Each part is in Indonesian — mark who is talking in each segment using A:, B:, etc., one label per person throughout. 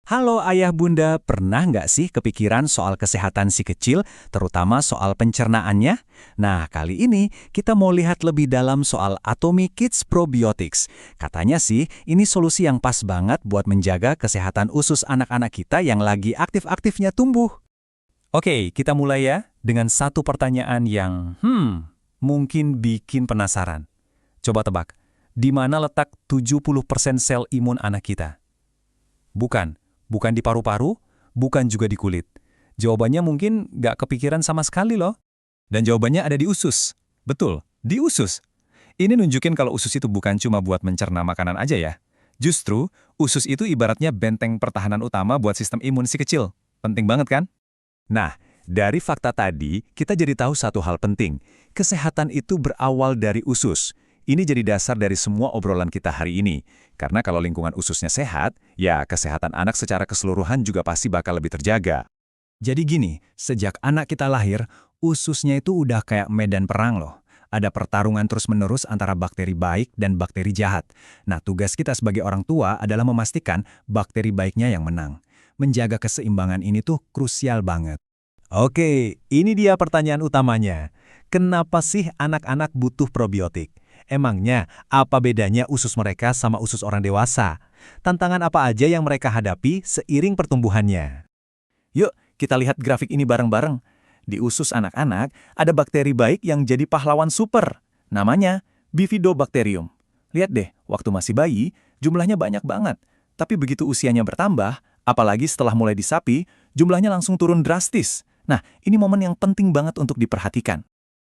A: Halo ayah bunda, pernah nggak sih kepikiran soal kesehatan si kecil, terutama soal pencernaannya? Nah, kali ini kita mau lihat lebih dalam soal Atomy Kids Probiotics. Katanya sih, ini solusi yang pas banget buat menjaga kesehatan usus anak-anak kita yang lagi aktif-aktifnya tumbuh. Oke, kita mulai ya dengan satu pertanyaan yang, mungkin bikin penasaran. Coba tebak, di mana letak 70% sel imun anak kita? Bukan di paru-paru, bukan juga di kulit. Jawabannya mungkin nggak kepikiran sama sekali loh. Dan jawabannya ada di usus. Betul, di usus. Ini nunjukin kalau usus itu bukan cuma buat mencerna makanan aja ya. Justru, usus itu ibaratnya benteng pertahanan utama buat sistem imun si kecil. Penting banget kan? Nah, dari fakta tadi, kita jadi tahu satu hal penting. Kesehatan itu berawal dari usus. Ini jadi dasar dari semua obrolan kita hari ini. Karena kalau lingkungan ususnya sehat, ya kesehatan anak secara keseluruhan juga pasti bakal lebih terjaga. Jadi gini, sejak anak kita lahir, ususnya itu udah kayak medan perang loh. Ada pertarungan terus-menerus antara bakteri baik dan bakteri jahat. Nah, tugas kita sebagai orang tua adalah memastikan bakteri baiknya yang menang. Menjaga keseimbangan ini tuh krusial banget. Oke, ini dia pertanyaan utamanya. Kenapa sih anak-anak butuh probiotik? Emangnya, apa bedanya usus mereka sama usus orang dewasa? Tantangan apa aja yang mereka hadapi seiring pertumbuhannya? Yuk, kita lihat grafik ini bareng-bareng. Di usus anak-anak, ada bakteri baik yang jadi pahlawan super. Namanya Bifidobacterium. Lihat deh, waktu masih bayi, jumlahnya banyak banget. Tapi begitu usianya bertambah, apalagi setelah mulai disapi, jumlahnya langsung turun drastis. Nah, ini momen yang penting banget untuk diperhatikan.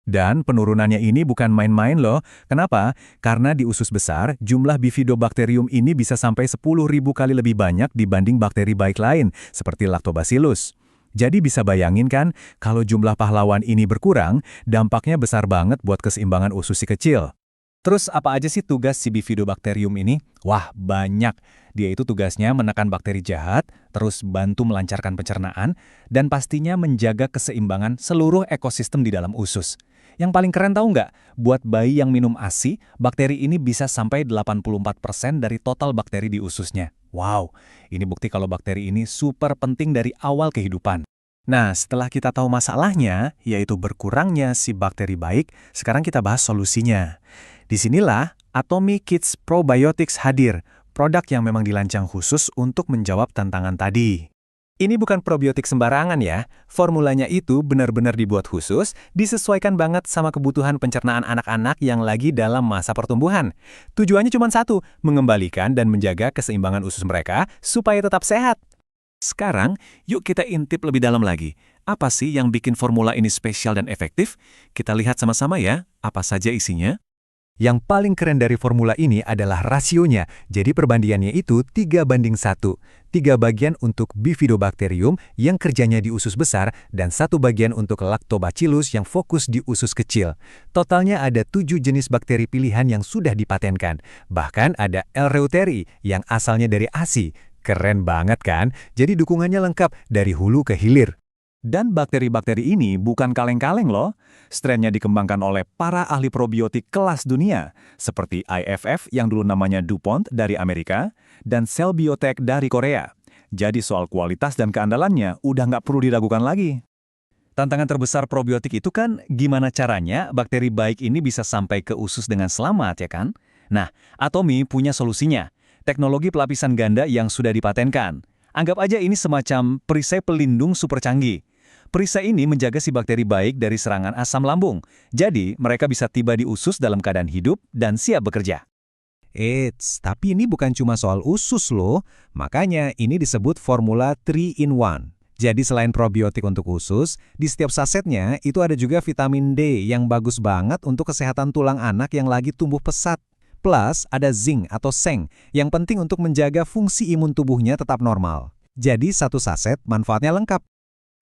A: Dan penurunannya ini bukan main-main loh. Kenapa? Karena di usus besar, jumlah Bifidobacterium ini bisa sampai 10.000 kali lebih banyak dibanding bakteri baik lain, seperti Lactobacillus. Jadi bisa bayangin kan, kalau jumlah pahlawan ini berkurang, dampaknya besar banget buat keseimbangan usus si kecil. Terus apa aja sih tugas si Bifidobacterium ini? Wah, banyak. Dia itu tugasnya menekan bakteri jahat, terus bantu melancarkan pencernaan, dan pastinya menjaga keseimbangan seluruh ekosistem di dalam usus. Yang paling keren tahu nggak? Buat bayi yang minum ASI, bakteri ini bisa sampai 84% dari total bakteri di ususnya. Wow, ini bukti kalau bakteri ini super penting dari awal kehidupan. Nah, setelah kita tahu masalahnya, yaitu berkurangnya si bakteri baik, sekarang kita bahas solusinya. Disinilah Atomy Kids Probiotics hadir, produk yang memang dirancang khusus untuk menjawab tantangan tadi. Ini bukan probiotik sembarangan ya, formulanya itu benar-benar dibuat khusus, disesuaikan banget sama kebutuhan pencernaan anak-anak yang lagi dalam masa pertumbuhan. Tujuannya cuma satu, mengembalikan dan menjaga keseimbangan usus mereka supaya tetap sehat. Sekarang, yuk kita intip lebih dalam lagi. Apa sih yang bikin formula ini spesial dan efektif? Kita lihat sama-sama ya, apa saja isinya. Yang paling keren dari formula ini adalah rasionya, jadi perbandingannya itu 3:1. 3 bagian untuk Bifidobacterium yang kerjanya di usus besar, dan 1 bagian untuk Lactobacillus yang fokus di usus kecil. Totalnya ada 7 jenis bakteri pilihan yang sudah dipatenkan. Bahkan ada L. reuteri yang asalnya dari ASI. Keren banget kan? Jadi dukungannya lengkap dari hulu ke hilir. Dan bakteri-bakteri ini bukan kaleng-kaleng loh. Strainnya dikembangkan oleh para ahli probiotik kelas dunia, seperti IFF yang dulu namanya DuPont dari Amerika, dan Cell Biotech dari Korea. Jadi soal kualitas dan keandalannya udah nggak perlu diragukan lagi. Tantangan terbesar probiotik itu kan gimana caranya bakteri baik ini bisa sampai ke usus dengan selamat ya kan? Nah, Atomy punya solusinya. Teknologi pelapisan ganda yang sudah dipatenkan. Anggap aja ini semacam perisai pelindung super canggih. Perisai ini menjaga si bakteri baik dari serangan asam lambung. Jadi, mereka bisa tiba di usus dalam keadaan hidup dan siap bekerja. Eits, tapi ini bukan cuma soal usus loh. Makanya ini disebut formula 3-in-1. Jadi selain probiotik untuk usus, di setiap sasetnya itu ada juga vitamin D yang bagus banget untuk kesehatan tulang anak yang lagi tumbuh pesat. Plus ada zinc atau seng yang penting untuk menjaga fungsi imun tubuhnya tetap normal. Jadi satu saset manfaatnya lengkap.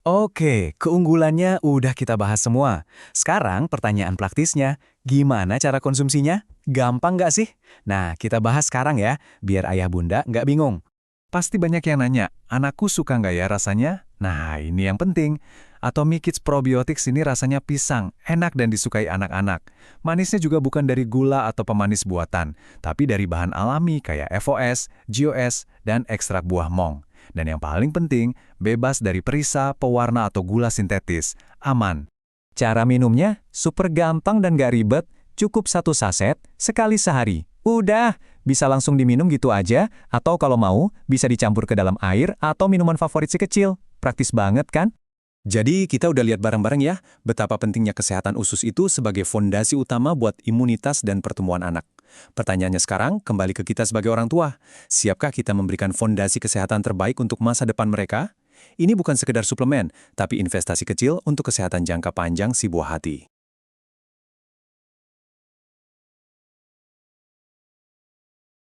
A: Oke, keunggulannya udah kita bahas semua. Sekarang pertanyaan praktisnya, gimana cara konsumsinya? Gampang nggak sih? Nah, kita bahas sekarang ya, biar ayah bunda nggak bingung. Pasti banyak yang nanya, anakku suka nggak ya rasanya? Nah, ini yang penting. Atomy Kids Probiotics ini rasanya pisang, enak dan disukai anak-anak. Manisnya juga bukan dari gula atau pemanis buatan, tapi dari bahan alami kayak FOS, GOS, dan ekstrak buah mong. Dan yang paling penting, bebas dari perisa, pewarna atau gula sintetis. Aman. Cara minumnya super gampang dan gak ribet, cukup 1 saset, sekali sehari. Udah, bisa langsung diminum gitu aja, atau kalau mau, bisa dicampur ke dalam air atau minuman favorit si kecil. Praktis banget kan? Jadi kita udah lihat bareng-bareng ya, betapa pentingnya kesehatan usus itu sebagai fondasi utama buat imunitas dan pertumbuhan anak. Pertanyaannya sekarang, kembali ke kita sebagai orang tua. Siapkah kita memberikan fondasi kesehatan terbaik untuk masa depan mereka? Ini bukan sekedar suplemen, tapi investasi kecil untuk kesehatan jangka panjang si buah hati.